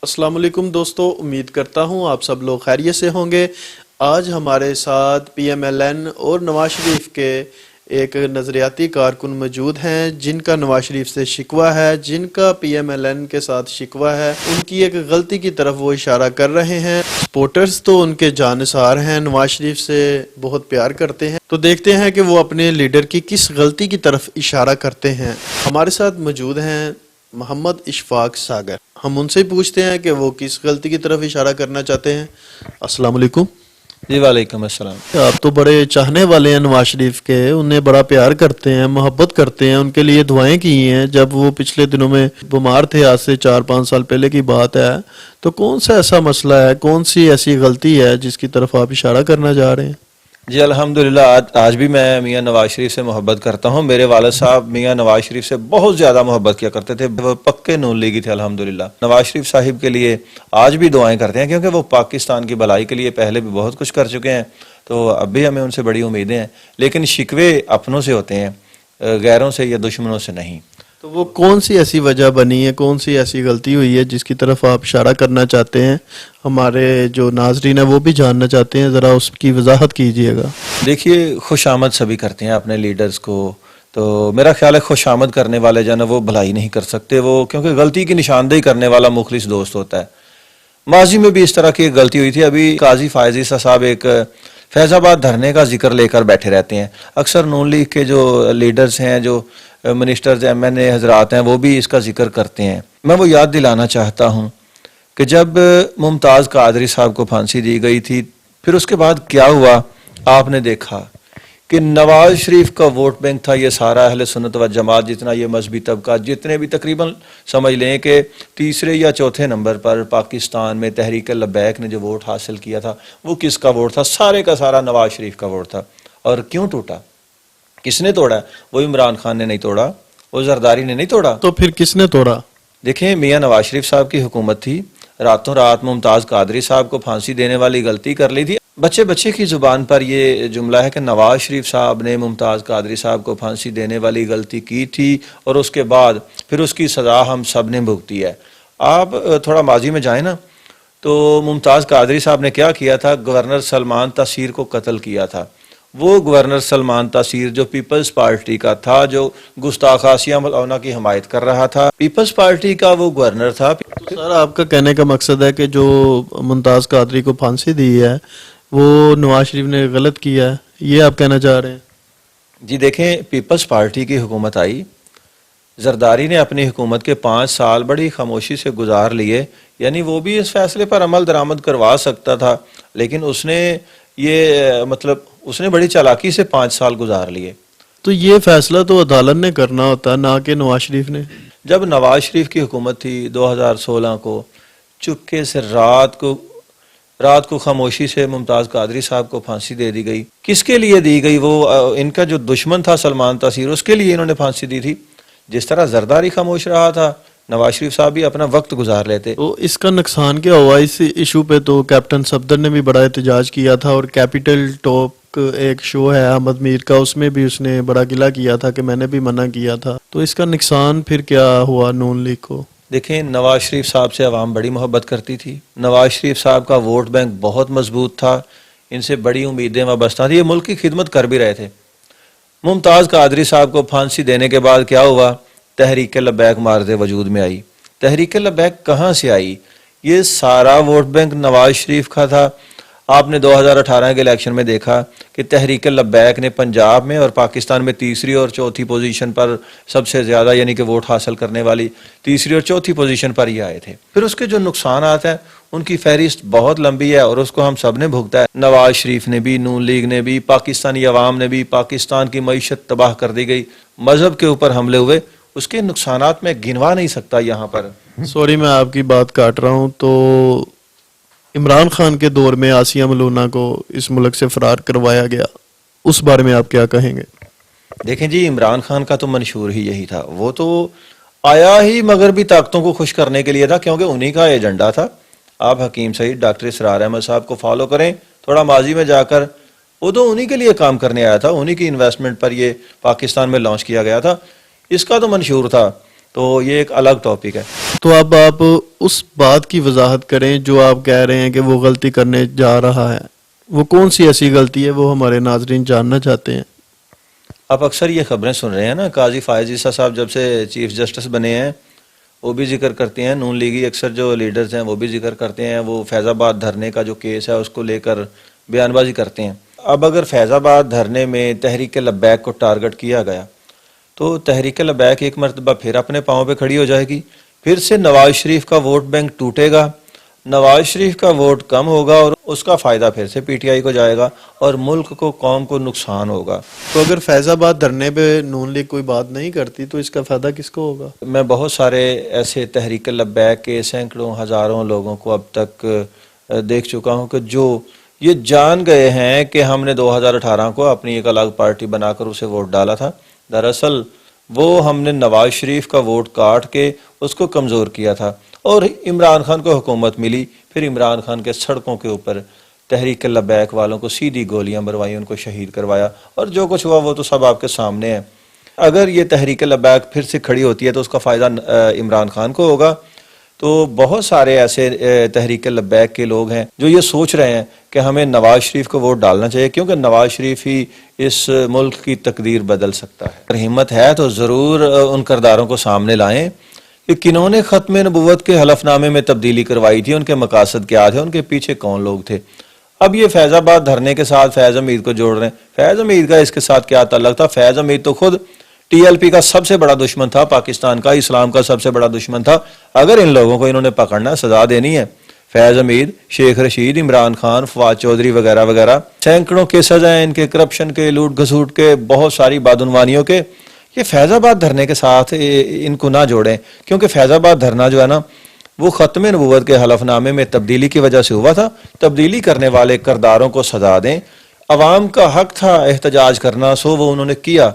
السلام علیکم دوستو، امید کرتا ہوں آپ سب لوگ خیریت سے ہوں گے۔ آج ہمارے ساتھ پی ایم ایل این اور نواز شریف کے ایک نظریاتی کارکن موجود ہیں جن کا نواز شریف سے شکوہ ہے، جن کا پی ایم ایل این کے ساتھ شکوہ ہے۔ ان کی ایک غلطی کی طرف وہ اشارہ کر رہے ہیں۔ سپورٹرز تو ان کے جانثار ہیں، نواز شریف سے بہت پیار کرتے ہیں، تو دیکھتے ہیں کہ وہ اپنے لیڈر کی کس غلطی کی طرف اشارہ کرتے ہیں۔ ہمارے ساتھ موجود ہیں محمد اشفاق ساگر، ہم ان سے پوچھتے ہیں کہ وہ کس غلطی کی طرف اشارہ کرنا چاہتے ہیں۔ السلام علیکم جی وعلیکم السلام۔ آپ تو بڑے چاہنے والے ہیں نواز شریف کے، انہیں بڑا پیار کرتے ہیں، محبت کرتے ہیں، ان کے لیے دعائیں کی ہیں جب وہ پچھلے دنوں میں بیمار تھے، آج سے 4-5 سال پہلے کی بات ہے۔ تو کون سا ایسا مسئلہ ہے، کون سی ایسی غلطی ہے جس کی طرف آپ اشارہ کرنا چاہ رہے ہیں؟ جی الحمدللہ آج بھی میں میاں نواز شریف سے محبت کرتا ہوں۔ میرے والد صاحب میاں نواز شریف سے بہت زیادہ محبت کیا کرتے تھے، وہ پکے نون لیگی تھے الحمدللہ۔ نواز شریف صاحب کے لیے آج بھی دعائیں کرتے ہیں کیونکہ وہ پاکستان کی بھلائی کے لیے پہلے بھی بہت کچھ کر چکے ہیں، تو اب بھی ہمیں ان سے بڑی امیدیں ہیں، لیکن شکوے اپنوں سے ہوتے ہیں، غیروں سے یا دشمنوں سے نہیں۔ تو وہ کون سی ایسی وجہ بنی ہے، کون سی ایسی غلطی ہوئی ہے جس کی طرف آپ اشارہ کرنا چاہتے ہیں؟ ہمارے جو ناظرین ہیں وہ بھی جاننا چاہتے ہیں، ذرا اس کی وضاحت کیجئے گا۔ دیکھیے، خوش آمد سبھی کرتے ہیں اپنے لیڈرز کو، تو میرا خیال ہے خوش آمد کرنے والے جو ہے نا وہ بھلائی نہیں کر سکتے، وہ کیونکہ غلطی کی نشاندہی کرنے والا مخلص دوست ہوتا ہے۔ ماضی میں بھی اس طرح کی ایک غلطی ہوئی تھی۔ ابھی قاضی فائز عیسیٰ صاحب ایک فیض آباد دھرنے کا ذکر لے کر بیٹھے رہتے ہیں۔ اکثر نون لیگ کے جو لیڈرز ہیں، جو منسٹرز ایم این اے حضرات ہیں، وہ بھی اس کا ذکر کرتے ہیں۔ میں وہ یاد دلانا چاہتا ہوں کہ جب ممتاز قادری صاحب کو پھانسی دی گئی تھی، پھر اس کے بعد کیا ہوا آپ نے دیکھا کہ نواز شریف کا ووٹ بینک تھا یہ سارا اہل سنت و جماعت، جتنا یہ مذہبی طبقہ، جتنے بھی تقریباً سمجھ لیں کہ تیسرے یا چوتھے نمبر پر پاکستان میں تحریک لبیک نے جو ووٹ حاصل کیا تھا وہ کس کا ووٹ تھا؟ سارے کا سارا نواز شریف کا ووٹ تھا۔ اور کیوں ٹوٹا؟ کس نے توڑا؟ وہ عمران خان نے نہیں توڑا، وہ زرداری نے نہیں توڑا۔ تو پھر کس نے توڑا؟ دیکھیں، میاں نواز شریف صاحب کی حکومت تھی، راتوں رات ممتاز قادری صاحب کو پھانسی دینے والی غلطی کر لی تھی۔ بچے کی زبان پر یہ جملہ ہے کہ نواز شریف صاحب نے ممتاز قادری صاحب کو پھانسی دینے والی غلطی کی تھی اور اس کے بعد پھر اس کی سزا ہم سب نے بھگتی ہے۔ آپ تھوڑا ماضی میں جائیں نا، تو ممتاز قادری صاحب نے کیا کیا تھا؟ گورنر سلمان تاثیر کو قتل کیا تھا۔ وہ گورنر سلمان تاثیر جو پیپلز پارٹی کا تھا، جو گستاخ آسیہ ملعونہ کی حمایت کر رہا تھا، پیپلز پارٹی کا وہ گورنر تھا۔ سر، آپ کا کہنے کا مقصد ہے کہ جو ممتاز قادری کو پھانسی دی ہے وہ نواز شریف نے غلط کیا ہے، یہ آپ کہنا چاہ رہے ہیں؟ جی دیکھیں، پیپلز پارٹی کی حکومت آئی، زرداری نے اپنی حکومت کے 5 سال بڑی خاموشی سے گزار لیے، یعنی وہ بھی اس فیصلے پر عمل درآمد کروا سکتا تھا، لیکن اس نے بڑی چالاکی سے 5 سال گزار لیے۔ تو یہ فیصلہ تو عدالت نے کرنا ہوتا نہ کہ نواز شریف نے۔ جب نواز شریف کی حکومت تھی 2016 کو، چپکے سے رات کو خاموشی سے ممتاز قادری صاحب کو پھانسی دے دی گئی۔ کس کے لیے دی گئی؟ وہ ان کا جو دشمن تھا سلمان تاثیر، اس کے لیے انہوں نے پھانسی دی تھی۔ جس طرح زرداری خاموش رہا تھا، نواز شریف صاحب بھی اپنا وقت گزار لیتے۔ تو اس کا نقصان کیا ہوا؟ اس ایشو پہ تو کیپٹن صفدر نے بھی بڑا احتجاج کیا تھا، اور کیپیٹل ٹاک ایک شو ہے احمد میر کا، اس میں بھی اس نے بڑا گلہ کیا تھا کہ میں نے بھی منع کیا تھا۔ تو اس کا نقصان پھر کیا ہوا نون لیگ کو؟ دیکھیں، نواز شریف صاحب سے عوام بڑی محبت کرتی تھی، نواز شریف صاحب کا ووٹ بینک بہت مضبوط تھا، ان سے بڑی امیدیں وابستہ تھیں، یہ ملک کی خدمت کر بھی رہے تھے۔ ممتاز قادری صاحب کو پھانسی دینے کے بعد کیا ہوا؟ تحریک لبیک مارد وجود میں آئی۔ تحریک لبیک کہاں سے آئی؟ یہ سارا ووٹ بینک نواز شریف کا تھا۔ آپ نے 2018 کے الیکشن میں دیکھا کہ تحریک لبیک نے پنجاب میں اور پاکستان میں تیسری اور چوتھی پوزیشن پر سب سے زیادہ، یعنی کہ ووٹ حاصل کرنے والی تیسری اور چوتھی پوزیشن پر یہ آئے تھے۔ پھر اس کے جو نقصانات ہیں ان کی فہرست بہت لمبی ہے اور اس کو ہم سب نے بھگتا ہے۔ نواز شریف نے بھی، نون لیگ نے بھی، پاکستانی عوام نے بھی، پاکستان کی معیشت تباہ کر دی گئی، مذہب کے اوپر حملے ہوئے، اس کے نقصانات میں گنوا نہیں سکتا یہاں پر۔ سوری میں آپ کی بات کاٹ رہا ہوں، تو عمران خان کے دور میں آسیہ ملعونہ کو اس ملک سے فرار کروایا گیا، اس بارے میں آپ کیا کہیں گے؟ دیکھیں جی، عمران خان کا تو منشور ہی یہی تھا، وہ تو آیا ہی مغربی طاقتوں کو خوش کرنے کے لیے تھا، کیونکہ انہی کا ایجنڈا تھا۔ آپ حکیم سعید، ڈاکٹر اسرار احمد صاحب کو فالو کریں تھوڑا ماضی میں جا کر، وہ تو انہی کے لیے کام کرنے آیا تھا، انہی کی انویسٹمنٹ پر یہ پاکستان میں لانچ کیا گیا تھا، اس کا تو منشور تھا۔ تو یہ ایک الگ ٹاپک ہے. تو اب آپ اس بات کی وضاحت کریں جو آپ کہہ رہے ہیں کہ وہ غلطی کرنے جا رہا ہے. وہ کون سی ایسی غلطی ہے وہ ہمارے ناظرین جاننا چاہتے ہیں. آپ اکثر یہ خبریں سن رہے ہیں نا، قاضی فائز عیسیٰ صاحب جب سے چیف جسٹس بنے ہیں وہ بھی ذکر کرتے ہیں، نون لیگی اکثر جو لیڈرز ہیں وہ بھی ذکر کرتے ہیں، وہ فیض آباد دھرنے کا جو کیس ہے اس کو لے کر بیان بازی کرتے ہیں. اب اگر فیض آباد دھرنے میں تحریک لبیک کو ٹارگٹ کیا گیا تو تحریک لبیک ایک مرتبہ پھر اپنے پاؤں پہ کھڑی ہو جائے گی، پھر سے نواز شریف کا ووٹ بینک ٹوٹے گا، نواز شریف کا ووٹ کم ہوگا اور اس کا فائدہ پھر سے پی ٹی آئی کو جائے گا اور ملک کو، قوم کو نقصان ہوگا. تو اگر فیض آباد دھرنے پہ نون لیگ کوئی بات نہیں کرتی تو اس کا فائدہ کس کو ہوگا؟ میں بہت سارے ایسے تحریک لبیک کے سینکڑوں ہزاروں لوگوں کو اب تک دیکھ چکا ہوں کہ جو یہ جان گئے ہیں کہ ہم نے 2018 کو اپنی ایک الگ پارٹی بنا کر اسے ووٹ ڈالا تھا، دراصل وہ ہم نے نواز شریف کا ووٹ کاٹ کے اس کو کمزور کیا تھا اور عمران خان کو حکومت ملی، پھر عمران خان کے سڑکوں کے اوپر تحریک لبیک والوں کو سیدھی گولیاں مروائی، ان کو شہید کروایا اور جو کچھ ہوا وہ تو سب آپ کے سامنے ہے. اگر یہ تحریک لبیک پھر سے کھڑی ہوتی ہے تو اس کا فائدہ عمران خان کو ہوگا. تو بہت سارے ایسے تحریک لبیک کے لوگ ہیں جو یہ سوچ رہے ہیں کہ ہمیں نواز شریف کو ووٹ ڈالنا چاہیے کیونکہ نواز شریف ہی اس ملک کی تقدیر بدل سکتا ہے. اگر ہمت ہے تو ضرور ان کرداروں کو سامنے لائیں کہ کنہوں نے ختم نبوت کے حلف نامے میں تبدیلی کروائی تھی، ان کے مقاصد کیا تھے، ان کے پیچھے کون لوگ تھے. اب یہ فیض آباد دھرنے کے ساتھ فیض حمید کو جوڑ رہے ہیں. فیض حمید کا اس کے ساتھ کیا تعلق تھا؟ فیض حمید تو خود ٹی ایل پی کا سب سے بڑا دشمن تھا، پاکستان کا، اسلام کا سب سے بڑا دشمن تھا. اگر ان لوگوں کو انہوں نے پکڑنا، سزا دینی ہے، فیض حمید، شیخ رشید، عمران خان، فواد چودھری وغیرہ وغیرہ، سینکڑوں کیسز ہیں ان کے، کرپشن کے، لوٹ گھسوٹ کے، بہت ساری بدعنوانیوں کے. یہ فیض آباد دھرنے کے ساتھ ان کو نہ جوڑیں کیونکہ فیض آباد دھرنا جو ہے نا وہ ختم نبوت کے حلف نامے میں تبدیلی کی وجہ سے ہوا تھا. تبدیلی کرنے والے کرداروں کو سزا دیں. عوام کا حق تھا احتجاج کرنا، سو وہ انہوں نے کیا.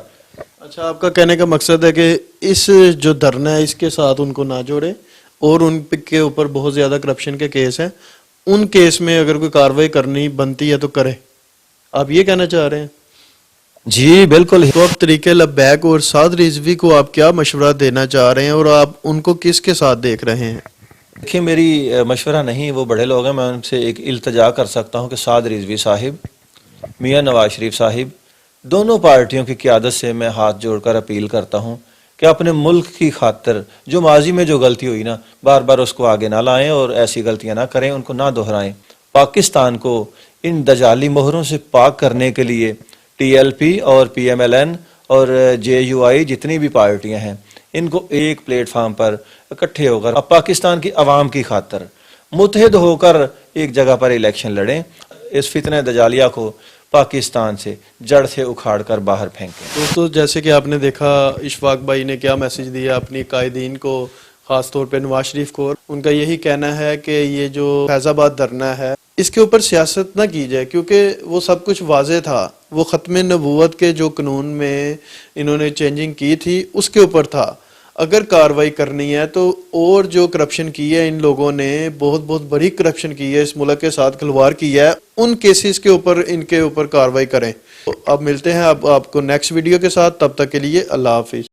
اچھا، آپ کا کہنے کا مقصد ہے کہ اس جو دھرنا ہے اس کے ساتھ ان کو نہ جوڑیں اور ان کے اوپر بہت زیادہ کرپشن کے کیس ہیں، ان کیس میں اگر کوئی کارروائی کرنی بنتی ہے تو کرے. آپ یہ کہنا چاہ رہے ہیں؟ جی بالکل. تو اب طریقے لبیک اور سعد رضوی کو آپ کیا مشورہ دینا چاہ رہے ہیں اور آپ ان کو کس کے ساتھ دیکھ رہے ہیں؟ دیکھیں، میری مشورہ نہیں، وہ بڑے لوگ ہیں، میں ان سے ایک التجا کر سکتا ہوں کہ سعد رضوی صاحب، میاں نواز شریف صاحب، دونوں پارٹیوں کی قیادت سے میں ہاتھ جوڑ کر اپیل کرتا ہوں کہ اپنے ملک کی خاطر جو ماضی میں جو غلطی ہوئی نا، بار بار اس کو آگے نہ لائیں اور ایسی غلطیاں نہ کریں، ان کو نہ دہرائیں. پاکستان کو ان دجالی مہروں سے پاک کرنے کے لیے ٹی ایل پی اور پی ایم ایل این اور جے یو آئی جتنی بھی پارٹیاں ہیں ان کو ایک پلیٹ فارم پر اکٹھے ہو کر اب پاکستان کی عوام کی خاطر متحد ہو کر ایک جگہ پر الیکشن لڑیں. اس فتنہ دجالیہ کو پاکستان سے جڑ سے اکھاڑ کر باہر پھینکیں. دوستو، جیسے کہ آپ نے دیکھا اشفاق بھائی نے کیا میسج دیا اپنی قائدین کو، خاص طور پہ نواز شریف کو. ان کا یہی کہنا ہے کہ یہ جو فیض آباد دھرنا ہے اس کے اوپر سیاست نہ کی جائے کیونکہ وہ سب کچھ واضح تھا. وہ ختم نبوت کے جو قانون میں انہوں نے چینجنگ کی تھی اس کے اوپر تھا. اگر کاروائی کرنی ہے تو اور جو کرپشن کی ہے ان لوگوں نے، بہت بہت بڑی کرپشن کی ہے، اس ملک کے ساتھ کھلواڑ کیا ہے، ان کیسز کے اوپر ان کے اوپر کاروائی کریں. اب ملتے ہیں اب آپ کو نیکسٹ ویڈیو کے ساتھ، تب تک کے لیے اللہ حافظ.